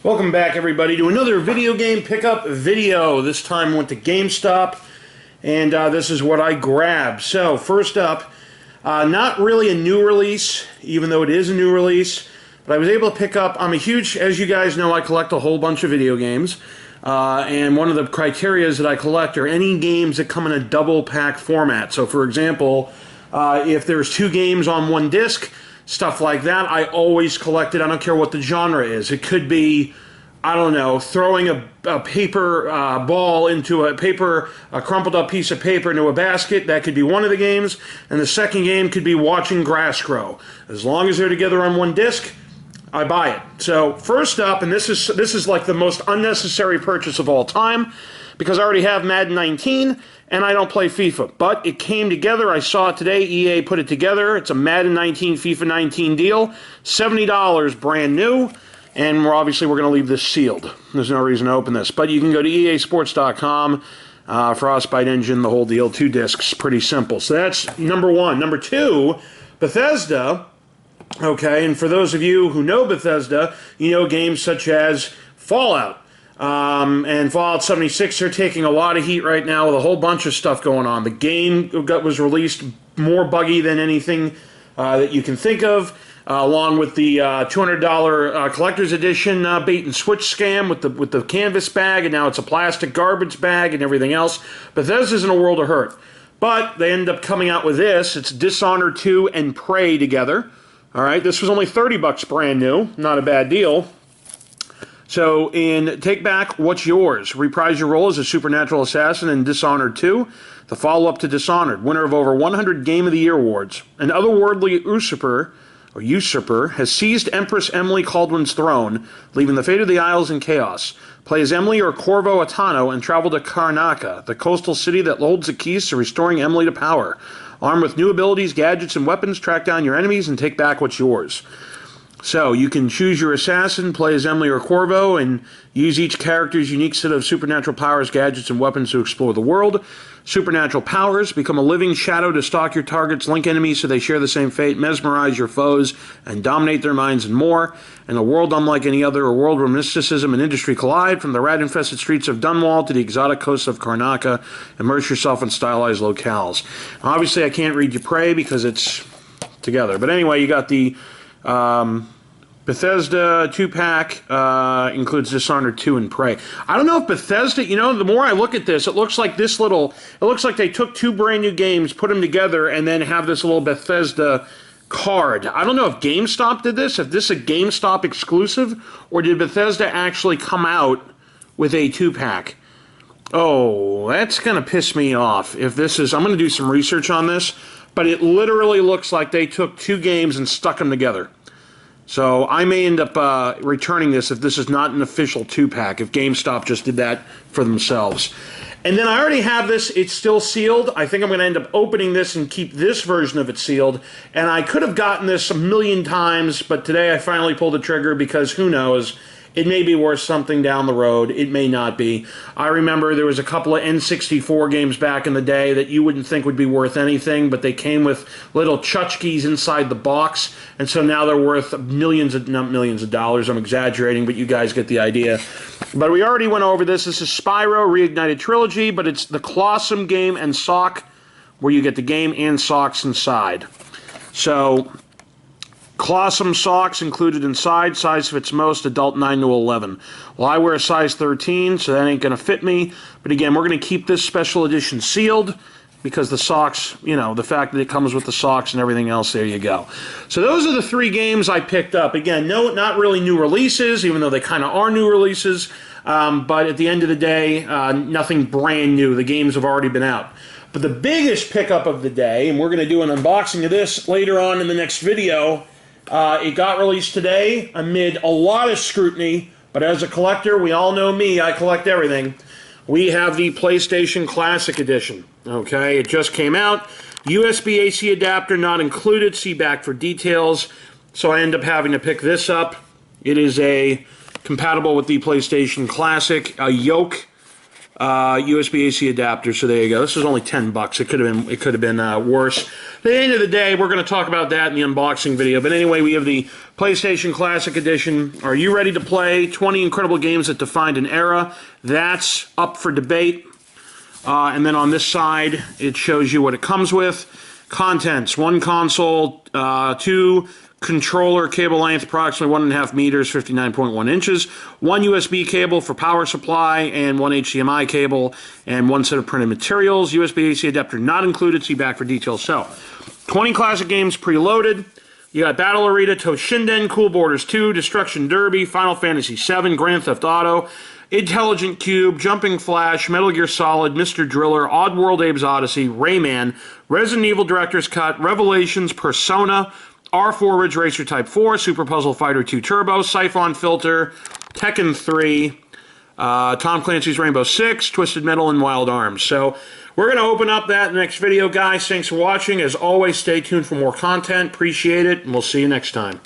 Welcome back, everybody, to another video game pickup video. This time I went to Gamestop, and this is what I grabbed. So, first up, not really a new release, even though it is a new release, but I was able to pick up, as you guys know, I collect a whole bunch of video games, and one of the criteria that I collect are any games that come in a double pack format. So, for example, if there's two games on one disc, stuff like that, I always collect it. I don't care what the genre is. It could be, I don't know, throwing a paper ball into a crumpled up piece of paper into a basket. That could be one of the games. And the second game could be watching grass grow. As long as they're together on one disc, I buy it. So first up, and this is like the most unnecessary purchase of all time, because I already have Madden 19, and I don't play FIFA. But it came together. I saw it today. EA put it together. It's a Madden 19, FIFA 19 deal. $70 brand new. And we're going to leave this sealed. There's no reason to open this. But you can go to easports.com, Frostbite Engine, the whole deal. 2 discs. Pretty simple. So that's number one. Number two, Bethesda. Okay, and for those of you who know Bethesda, you know games such as Fallout. And Fallout 76 are taking a lot of heat right now with a whole bunch of stuff going on. The game was released more buggy than anything that you can think of, along with the $200 collector's edition bait and switch scam with the canvas bag, and now it's a plastic garbage bag and everything else. Bethesda's in a world of hurt. But they end up coming out with this. It's Dishonored 2 and Prey together. All right, this was only $30 brand new. Not a bad deal. So, in Take Back What's Yours, reprise your role as a supernatural assassin in Dishonored 2, the follow-up to Dishonored, winner of over 100 Game of the Year awards. An otherworldly usurper has seized Empress Emily Caldwin's throne, leaving the fate of the Isles in chaos. Play as Emily or Corvo Attano and travel to Karnaca, the coastal city that holds the keys to restoring Emily to power. Armed with new abilities, gadgets, and weapons, track down your enemies and take back what's yours. So, you can choose your assassin, play as Emily or Corvo, and use each character's unique set of supernatural powers, gadgets, and weapons to explore the world. Supernatural powers: become a living shadow to stalk your targets, link enemies so they share the same fate, mesmerize your foes, and dominate their minds, and more. In a world unlike any other, a world where mysticism and industry collide, from the rat-infested streets of Dunwall to the exotic coasts of Karnaca, immerse yourself in stylized locales. Obviously, I can't read you Prey because it's together. But anyway, you got the Bethesda 2-pack, includes Dishonored 2 and Prey. I don't know if Bethesda, the more I look at this, it looks like they took 2 brand new games, put them together, and then have this little Bethesda card. I don't know if GameStop did this, if this is a GameStop exclusive, or did Bethesda actually come out with a 2-pack? Oh, that's going to piss me off. I'm going to do some research on this, but it literally looks like they took 2 games and stuck them together. So I may end up returning this if this is not an official 2-pack, if GameStop just did that for themselves. And then I already have this. It's still sealed. I think I'm going to end up opening this and keep this version of it sealed. And I could have gotten this a million times, but today I finally pulled the trigger because who knows? It may be worth something down the road. It may not be. I remember there was a couple of N64 games back in the day that you wouldn't think would be worth anything, but they came with little tchotchkes inside the box, and so now they're worth not millions of dollars. I'm exaggerating, but you guys get the idea. But we already went over this. This is Spyro Reignited Trilogy, but it's the Clawsome game and sock, where you get the game and socks inside. So Clawsome socks included inside, size fits most, adult 9 to 11. Well, I wear a size 13, so that ain't going to fit me. But again, we're going to keep this special edition sealed because the socks, the fact that it comes with the socks and everything else, there you go. So those are the 3 games I picked up. Again, no, not really new releases, even though they kind of are new releases. But at the end of the day, nothing brand new. The games have already been out. But the biggest pickup of the day, and we're going to do an unboxing of this later on in the next video. It got released today amid a lot of scrutiny, but as a collector, we all know me, I collect everything. We have the PlayStation Classic Edition. Okay, it just came out. USB-AC adapter not included. See back for details. So I end up having to pick this up. It is compatible with the PlayStation Classic, a yoke USB AC adapter. So there you go. This is only $10. It could have been worse. At the end of the day, we're going to talk about that in the unboxing video. But anyway, we have the PlayStation Classic Edition. Are you ready to play 20 incredible games that defined an era? That's up for debate. And then on this side, it shows you what it comes with. Contents: 1 console, 2 controller, cable length approximately 1.5 meters, 59.1 inches, 1 USB cable for power supply, and 1 HDMI cable, and 1 set of printed materials. USB AC adapter not included. See back for details. So, 20 classic games preloaded. You got Battle Arena, Toshinden, Cool Borders 2, Destruction Derby, Final Fantasy VII, Grand Theft Auto, Intelligent Cube, Jumping Flash, Metal Gear Solid, Mr. Driller, Oddworld Abe's Odyssey, Rayman, Resident Evil Director's Cut, Revelations, Persona, R4 Ridge Racer Type 4, Super Puzzle Fighter 2 Turbo, Siphon Filter, Tekken 3, Tom Clancy's Rainbow Six, Twisted Metal, and Wild Arms. So we're going to open up that next video, guys. Thanks for watching. As always, stay tuned for more content. Appreciate it, and we'll see you next time.